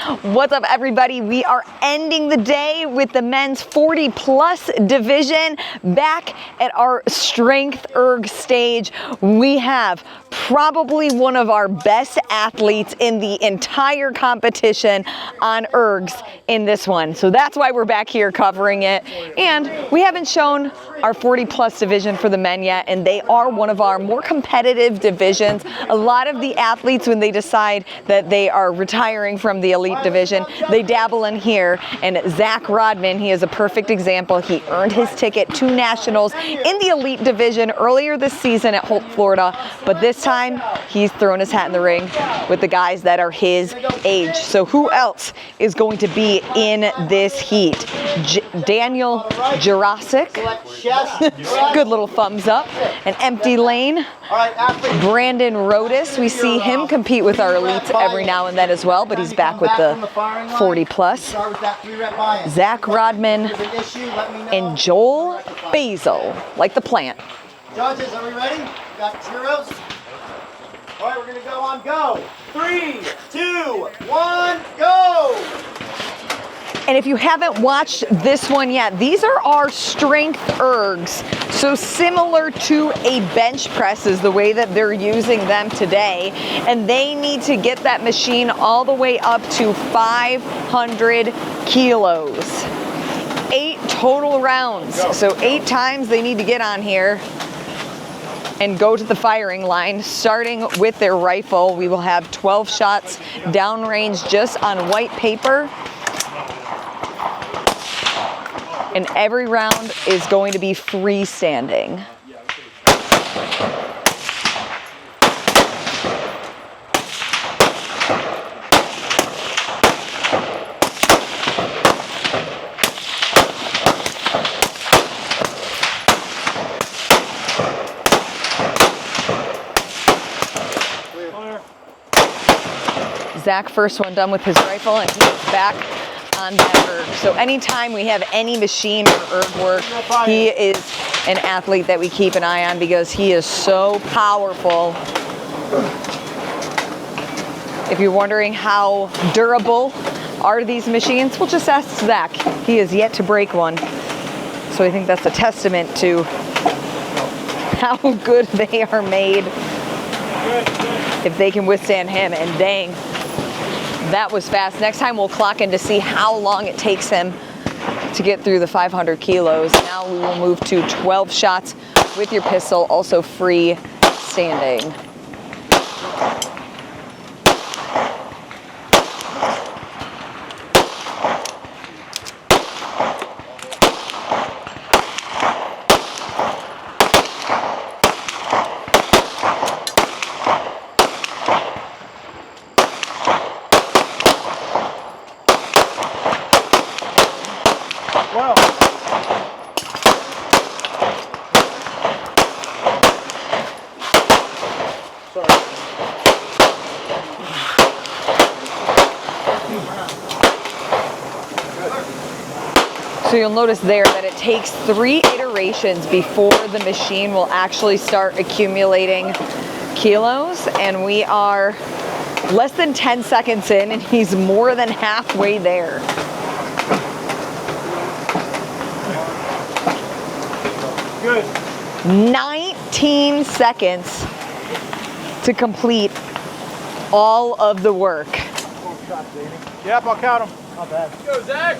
What's up, everybody? We are ending the day with the men's 40-plus division back at our StrengthErg stage. We have probably one of our best athletes in the entire competition on ergs in this one. So that's why we're back here covering it. And we haven't shown our 40-plus division for the men yet, and they are one of our more competitive divisions. A lot of the athletes, when they decide that they are retiring from the elite division, they dabble in here. And Zach Rodman, he is a perfect example. He earned his ticket to nationals in the elite division earlier this season at Holt, Florida, but this time he's thrown his hat in the ring with the guys that are his age. So who else is going to be in this heat? Daniel Jurasic, good little thumbs up. An empty lane. Brandon Rodas, we see him compete with our elites every now and then as well, but he's back with the 40-plus. Zach Rodman and Joel Basil, like the plant. Judges, are we ready? Got zeros? All right, we're going to go on go. 3, 2, 1, go! And if you haven't watched this one yet, these are our StrengthErgs. So similar to a bench press is the way that they're using them today. And they need to get that machine all the way up to 500 kilos. 8 total rounds. So 8 times they need to get on here and go to the firing line. Starting with their rifle, we will have 12 shots downrange just on white paper. And every round is going to be freestanding. Zach, first one done with his rifle, and he's back on that erg. So anytime we have any machine or erg work, he is an athlete that we keep an eye on because he is so powerful. If you're wondering how durable are these machines, well, just ask Zach. He has yet to break one. So I think that's a testament to how good they are made if they can withstand him. And dang, that was fast. Next time we'll clock in to see how long it takes him to get through the 500 kilos. Now we will move to 12 shots with your pistol, also free standing. So you'll notice there that it takes 3 iterations before the machine will actually start accumulating kilos, and we are less than 10 seconds in and he's more than halfway there. Good. 19 seconds to complete all of the work. Yep, I'll count them. Not bad. Go, Zach!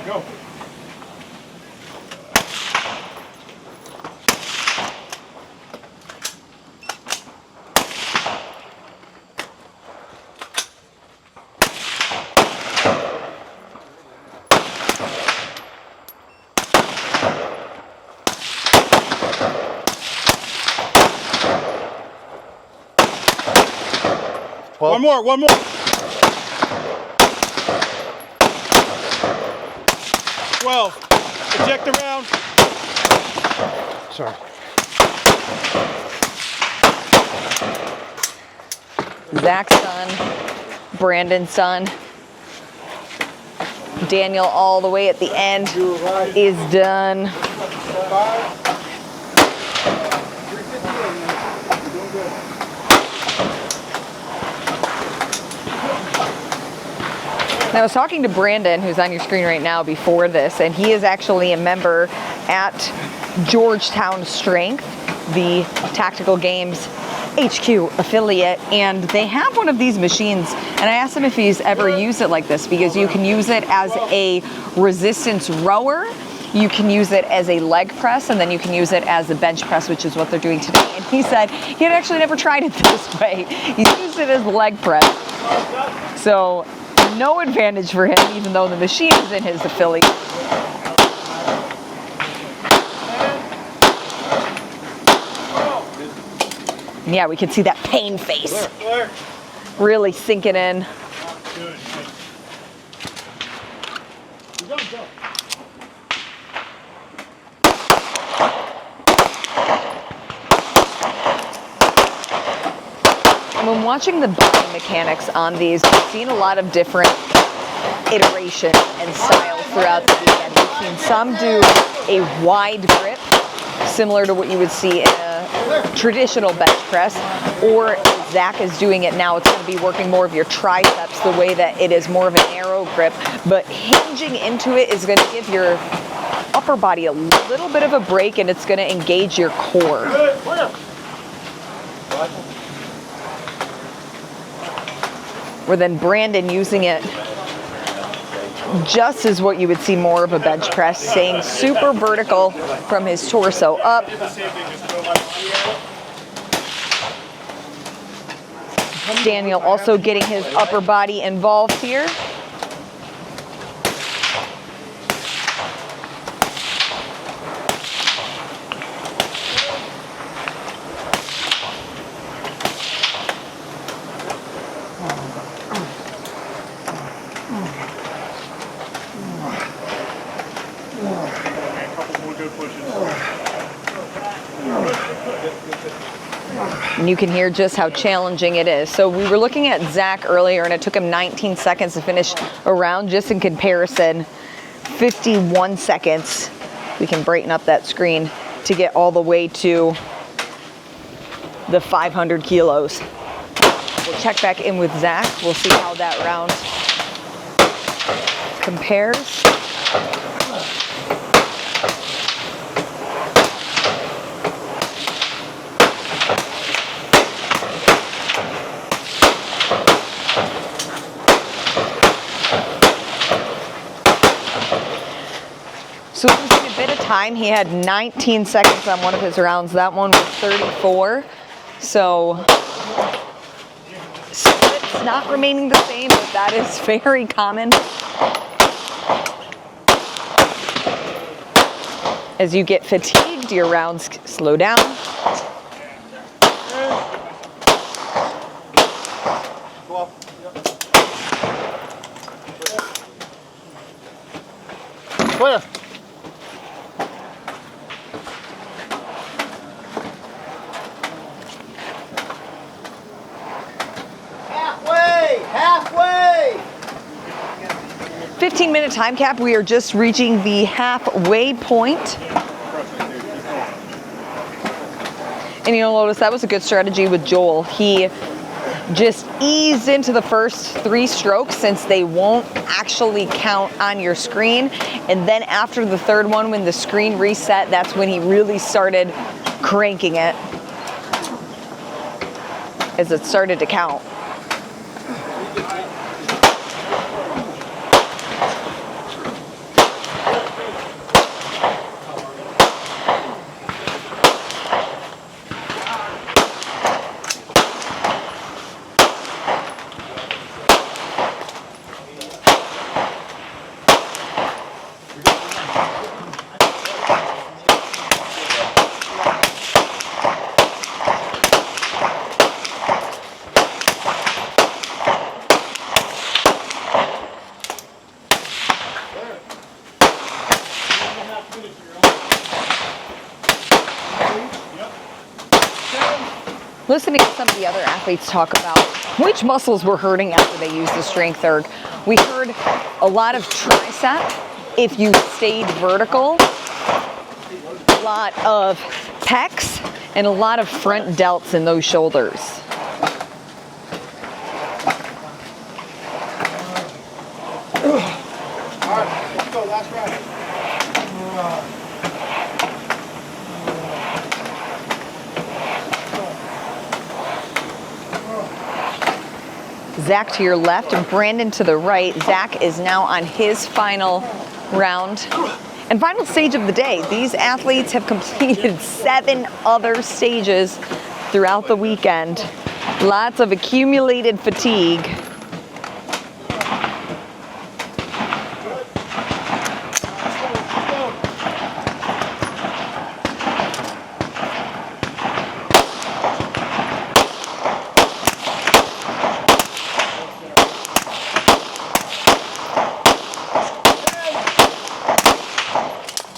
Go. One more. 12. Eject the round. Sorry. Zach's done. Brandon's done. Daniel all the way at the end is done. Now, I was talking to Brandon, who's on your screen right now, before this, and he is actually a member at Georgetown Strength, the Tactical Games HQ affiliate, and they have one of these machines, and I asked him if he's ever used it like this, because you can use it as a resistance rower, you can use it as a leg press, and then you can use it as a bench press, which is what they're doing today. And he said he had actually never tried it this way. He's used it as leg press. So no advantage for him, even though the machine is in his affiliate. Yeah, we can see that pain face really sinking in. And when watching the body mechanics on these, we've seen a lot of different iterations and styles throughout the weekend. We've seen some do a wide grip, similar to what you would see in a traditional bench press, or Zach is doing it now, it's going to be working more of your triceps the way that it is more of an arrow grip, but hinging into it is going to give your upper body a little bit of a break, and it's going to engage your core. Where then Brandon using it just as what you would see more of a bench press, staying super vertical from his torso up. Daniel also getting his upper body involved here. And you can hear just how challenging it is. So we were looking at Zach earlier, and it took him 19 seconds to finish a round. Just in comparison, 51 seconds. We can brighten up that screen to get all the way to the 500 kilos. We'll check back in with Zach. We'll see how that round compares. So losing a bit of time, he had 19 seconds on one of his rounds. That one was 34. So splits not remaining the same, but that is very common. As you get fatigued, your rounds slow down. Clear. Halfway! 15-minute time cap. We are just reaching the halfway point. And you'll notice that was a good strategy with Joel. He just eased into the first 3 strokes, since they won't actually count on your screen. And then after the third one, when the screen reset, that's when he really started cranking it as it started to count. Listening to some of the other athletes talk about which muscles were hurting after they used the StrengthErg, We heard a lot of tricep if you stayed vertical, a lot of pecs, and a lot of front delts in those shoulders. All right, let's go, last round. Zach to your left and Brandon to the right. Zach is now on his final round and final stage of the day. These athletes have completed 7 other stages throughout the weekend. Lots of accumulated fatigue.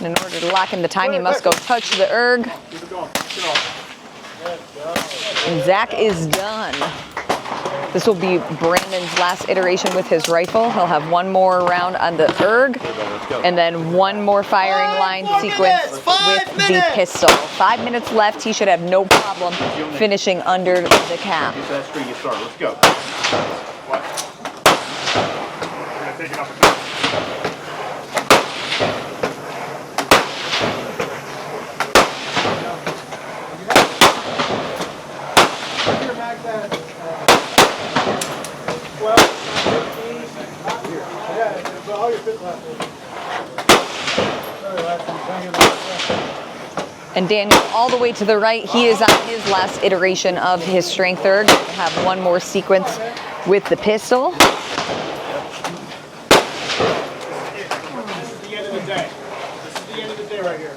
In order to lock in the time, you must go touch the erg. And Zach is done. This will be Brandon's last iteration with his rifle. He'll have one more round on the erg, and then one more firing line sequence with the pistol. 5 minutes left. He should have no problem finishing under the cap. Let's go. And Daniel, all the way to the right, he is on his last iteration of his StrengthErg. We'll have one more sequence with the pistol. This is the end of the day. This is the end of the day right here.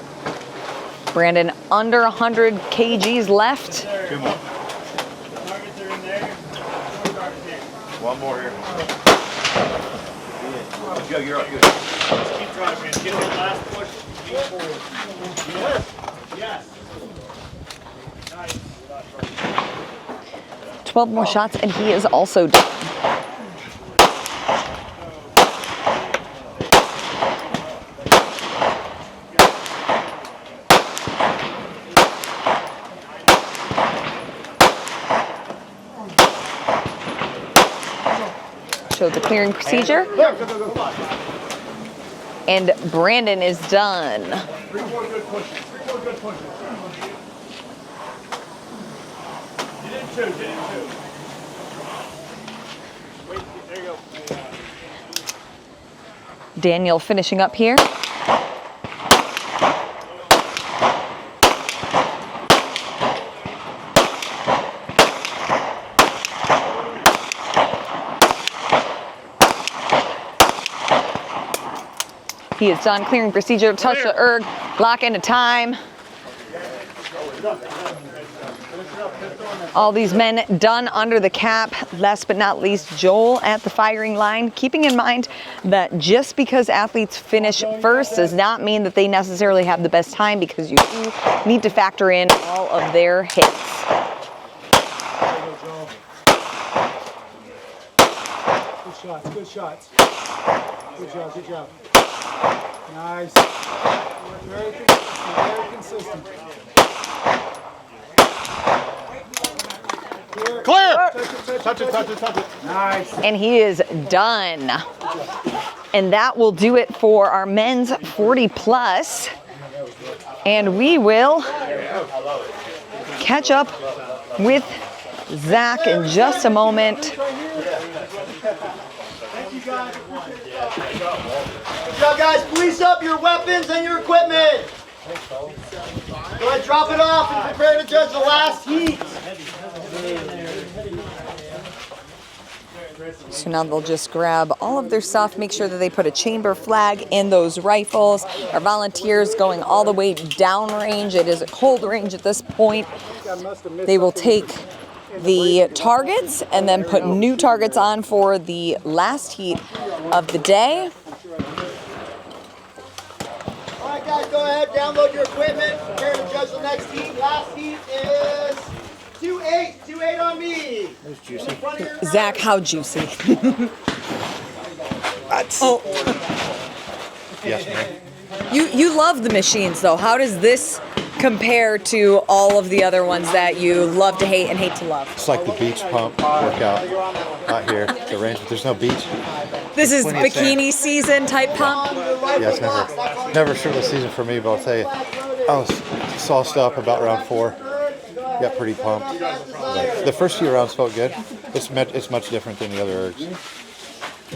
Brandon under 100 kgs left. 2 more. Targets are in there. 4 targets here. 1 more here. Let's go, you're up. Good. Let's keep trying, man. Get that last push. Lean forward. Yes. Yes. Nice. 12 more shots, and he is also done. Show the clearing procedure. And Brandon is done. 3 more good pushes. 3 more good pushes. You did 2. Wait, there you go. Daniel finishing up here. He is done. Clearing procedure. Touch the erg. Lock into time. All these men done under the cap. Last but not least, Joel at the firing line. Keeping in mind that just because athletes finish first does not mean that they necessarily have the best time, because you do need to factor in all of their hits. Good shots, good shots. Good job, good job. Nice. Very consistent, very consistent. Clear! Touch it. Nice. And he is done. And that will do it for our men's 40 plus. And we will catch up with Zach in just a moment. Thank you, guys. Good job, guys. Police up your weapons and your equipment. Go ahead, drop it off and prepare to judge the last heat. So now they'll just grab all of their stuff, make sure that they put a chamber flag in those rifles. Our volunteers going all the way downrange. It is a cold range at this point. They will take the targets and then put new targets on for the last heat of the day. All right, guys, go ahead, download your equipment, prepare to judge the next heat. Last heat is 2-8 on me. Zach, how juicy. Oh, Yes, ma'am. you love the machines though. How does this compare to all of the other ones that you love to hate and hate to love? It's like the beach pump workout out here. The range, but there's no beach. This is Plenty of sand. bikini season type pump. Yeah, it's never shirtless season for me, but I'll tell you, I was sauced up about round 4. Got pretty pumped. But the first few rounds felt good. It's much different than the other ergs.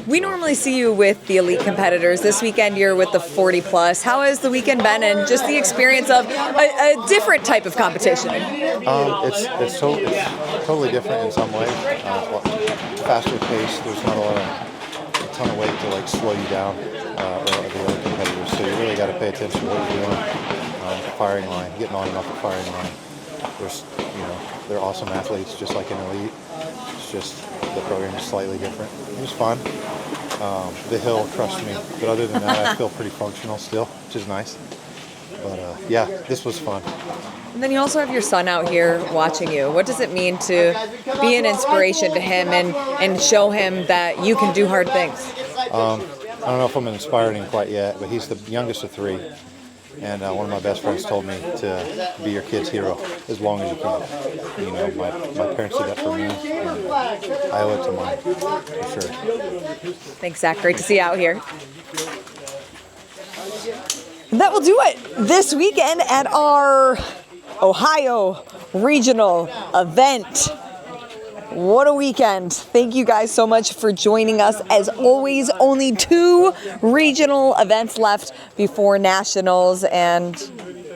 We normally see you with the elite competitors. This weekend you're with the 40 plus. How has the weekend been and just the experience of a different type of competition? It's totally different in some ways. Faster pace. There's not a ton of weight to like slow you down or the other competitors. So you really got to pay attention to what you're doing. The firing line, getting on and off the firing line. They're awesome athletes, just like an elite. It's just the program is slightly different. It was fun. The hill crushed me, but other than that, I feel pretty functional still, which is nice. But yeah, this was fun. And then you also have your son out here watching you. What does it mean to be an inspiration to him and show him that you can do hard things? I don't know if I'm inspiring him quite yet, but he's the youngest of 3. And one of my best friends told me to be your kid's hero as long as you can. You know, my parents did that for me, and I owe it to mine, for sure. Thanks, Zach. Great to see you out here. That will do it this weekend at our Ohio Regional event. What a weekend. Thank you guys so much for joining us. As always, only 2 regional events left before nationals. And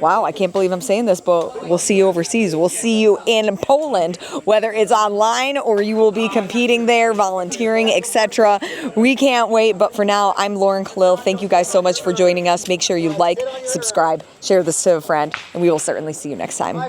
wow, I can't believe I'm saying this, but we'll see you overseas. We'll see you in Poland, whether it's online or you will be competing there, volunteering, etc. We can't wait. But for now, I'm Lauren Khalil. Thank you guys so much for joining us. Make sure you like, subscribe, share this to a friend, and we will certainly see you next time.